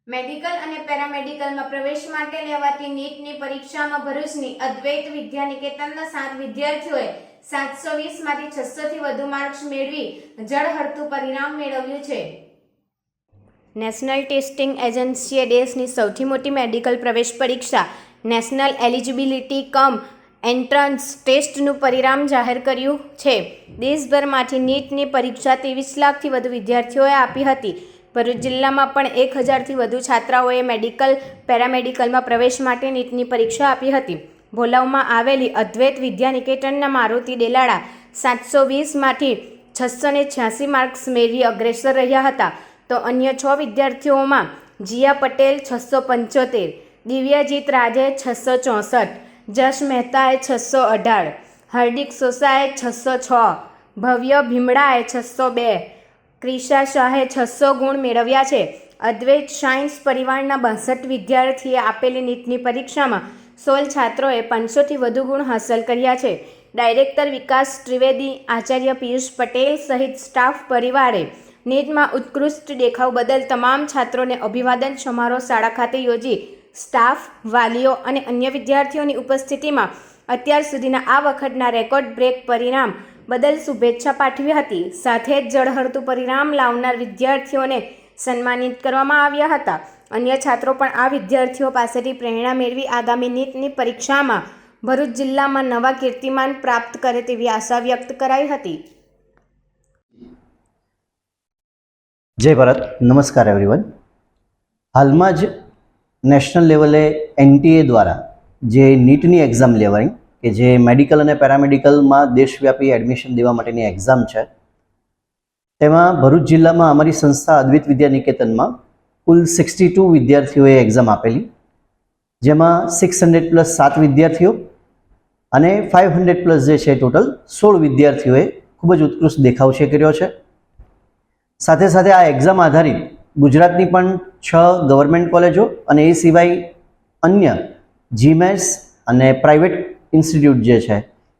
Medical અને પેરામેડિકલમાં પ્રવેશ માટે લેવાતી નીટની પરીક્ષામાં ભરૂચની અદ્વૈત વિદ્યાનિકેતનના 7 વિદ્યાર્થીઓએ 720 માંથી 600 થી વધુ માર્ક્સ મેળવી જળહળતું પરિણામ મેળવ્યું છે। નેશનલ ટેસ્ટિંગ એજન્સીએ દેશની સૌથી મોટી મેડિકલ પ્રવેશ પરીક્ષા નેશનલ એલિજિબિલિટી કમ એન્ટ્રન્સ ટેસ્ટનું પરિણામ જાહેર કર્યું છે। દેશભરમાંથી નીટની પરીક્ષા 23 લાખથી વધુ વિદ્યાર્થીઓએ આપી હતી। ભરૂચ જિલ્લામાં પણ 1000થી વધુ છાત્રાઓએ મેડિકલ પેરામેડિકલમાં પ્રવેશ માટે નીટની પરીક્ષા આપી હતી। ભોલાવમાં આવેલી અદ્વૈત વિદ્યાનિકેતનના મારુતિ ડેલાડા 720 માંથી 686 માર્ક્સ મેળવી અગ્રેસર રહ્યા હતા, તો અન્ય 6 વિદ્યાર્થીઓમાં જીયા પટેલ 675, દિવ્યાજીત રાજે 664, જશ મહેતાએ 618, હાર્દિક સોસાએ 606, ભવ્ય ભીમડાએ 602, ક્રિશા શાહે 600 ગુણ મેળવ્યા છે। અદ્વૈત સાયન્સ પરિવારના 62 વિદ્યાર્થીએ આપેલી નીટની પરીક્ષામાં 16 છાત્રોએ 500થી વધુ ગુણ હાંસલ કર્યા છે। ડાયરેક્ટર વિકાસ ત્રિવેદી, આચાર્ય પિયુષ પટેલ સહિત સ્ટાફ પરિવારે નીટમાં ઉત્કૃષ્ટ દેખાવ બદલ તમામ છાત્રોને અભિવાદન સમારોહ શાળા ખાતે યોજી સ્ટાફ, વાલીઓ અને અન્ય વિદ્યાર્થીઓની ઉપસ્થિતિમાં અત્યાર સુધીના આ વખતના રેકોર્ડ બ્રેક પરિણામ બદલ શુભેચ્છા પાઠવી હતી। સાથે જ જળહળતું પરિણામ લાવનાર વિદ્યાર્થીઓને સન્માનિત કરવામાં આવ્યા હતા। અન્ય છાત્રો પણ આ વિદ્યાર્થીઓ પાસેથી પ્રેરણા મેળવી આગામી નીટની પરીક્ષામાં ભરૂચ જિલ્લામાં નવા કીર્તિમાન પ્રાપ્ત કરે તેવી આશા વ્યક્ત કરાઈ હતી। જય ભારત, નમસ્કાર એવરીવન। હાલમાં જ નેશનલ લેવલે NTA દ્વારા જે નીટની એક્ઝામ લેવાઈ કે જે મેડિકલ અને પેરામેડિકલમાં દેશવ્યાપી એડમિશન દેવા માટેની એક્ઝામ છે, તેમાં ભરૂચ જિલ્લામાં અમારી સંસ્થા અદ્વૈત વિદ્યાનિકેતનમાં કુલ 62 વિદ્યાર્થીઓએ એક્ઝામ આપેલી, જેમાં 600+ 7 વિદ્યાર્થીઓ અને 500+ જે છે ટોટલ 16 વિદ્યાર્થીઓએ ખૂબ જ ઉત્કૃષ્ટ દેખાવ કર્યો છે। સાથે સાથે આ એક્ઝામ આધારિત ગુજરાતની પણ 6 ગવર્મેન્ટ કોલેજો અને એ સિવાય અન્ય GMS અને પ્રાઇવેટ ઇન્સ્ટિટ્યૂટ જે છે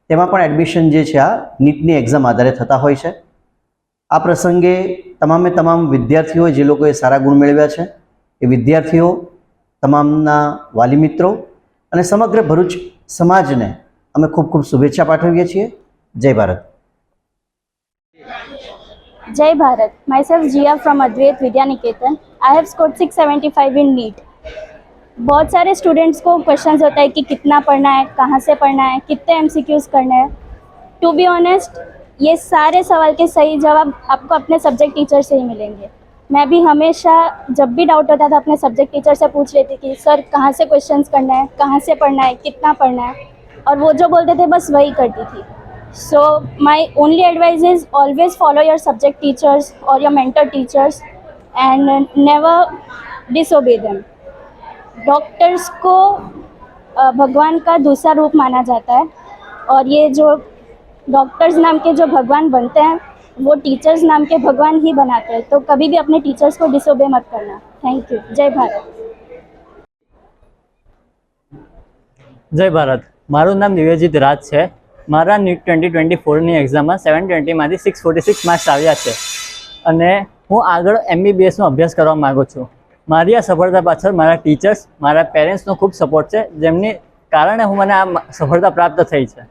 તેમાં પણ એડમિશન જે છે આ નીટની એક્ઝામ આધારે થતા હોય છે। આ પ્રસંગે તમામે તમામ વિદ્યાર્થીઓએ જે લોકોએ સારા ગુણ મેળવ્યા છે એ વિદ્યાર્થીઓ, તમામના વાલી મિત્રો અને સમગ્ર ભરૂચ સમાજને અમે ખૂબ ખૂબ શુભેચ્છા પાઠવીએ છીએ। જય Bharat. Jai Bharat. Myself Jia from Advait Vidya Niketan. I have scored 675 in NEET. बहुत सारे स्टूडेंट्स को क्वेश्चंस होता है कि कितना पढ़ना है, कहाँ से पढ़ना है, कितने MCQs करने हैं। टू बी ऑनेस्ट, ये सारे सवाल के सही जवाब आपको अपने सब्जेक्ट टीचर से ही मिलेंगे। मैं भी हमेशा जब भी डाउट होता था अपने सब्जेक्ट टीचर से पूछ लेती थी, सर कहाँ से क्वेश्चंस करना है, कहाँ से पढ़ना है, कितना पढ़ना है, और वो जो बोलते थे बस वही करती थी। So my only advice is always follow your subject teachers or your mentor teachers and never disobey them. Doctors को भगवान का दूसरा रूप माना जाता है, और ये जो डॉक्टर्स नाम के जो भगवान बनते हैं वो टीचर्स नाम के भगवान ही बनाते हैं। तो कभी भी अपने टीचर्स को डिसोबे मत करना। Thank you. जय भारत। જય ભારત। મારું નામ દિવ્યાજીત રાજ છે। મારા નીટ 2024ની એક્ઝામમાં 720માંથી 646 માર્ક્સ આવ્યા છે અને હું આગળ MBBSનો અભ્યાસ કરવા માગું છું। મારી આ સફળતા પાછળ મારા ટીચર્સ, મારા પેરેન્ટ્સનો ખૂબ સપોર્ટ છે, જેમની કારણે મને આ સફળતા પ્રાપ્ત થઈ છે।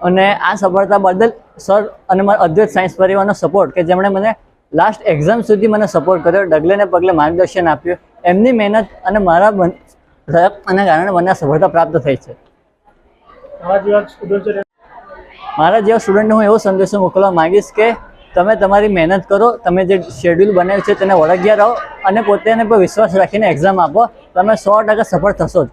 અને આ સફળતા બદલ સર અને મારા અદ્વૈત સાયન્સ પરિવારનો સપોર્ટ કે જેમણે મને લાસ્ટ એક્ઝામ સુધી મને સપોર્ટ કર્યો, ડગલે ને પગલે માર્ગદર્શન આપ્યું, એમની મહેનત અને મારા પ્રયત્નના કારણે મને આ સફળતા પ્રાપ્ત થઈ છે। મારા જેવા સ્ટુડન્ટને હું એવો સંદેશો મોકલવા માંગીશ કે તમે તમારી મહેનત કરો, તમે જે શેડ્યુલ બનાવ્યું છે તેને વળગ્યા રહો અને પોતાને પર વિશ્વાસ રાખીને એક્ઝામ આપો, તમે 100% સફળ થશો જ।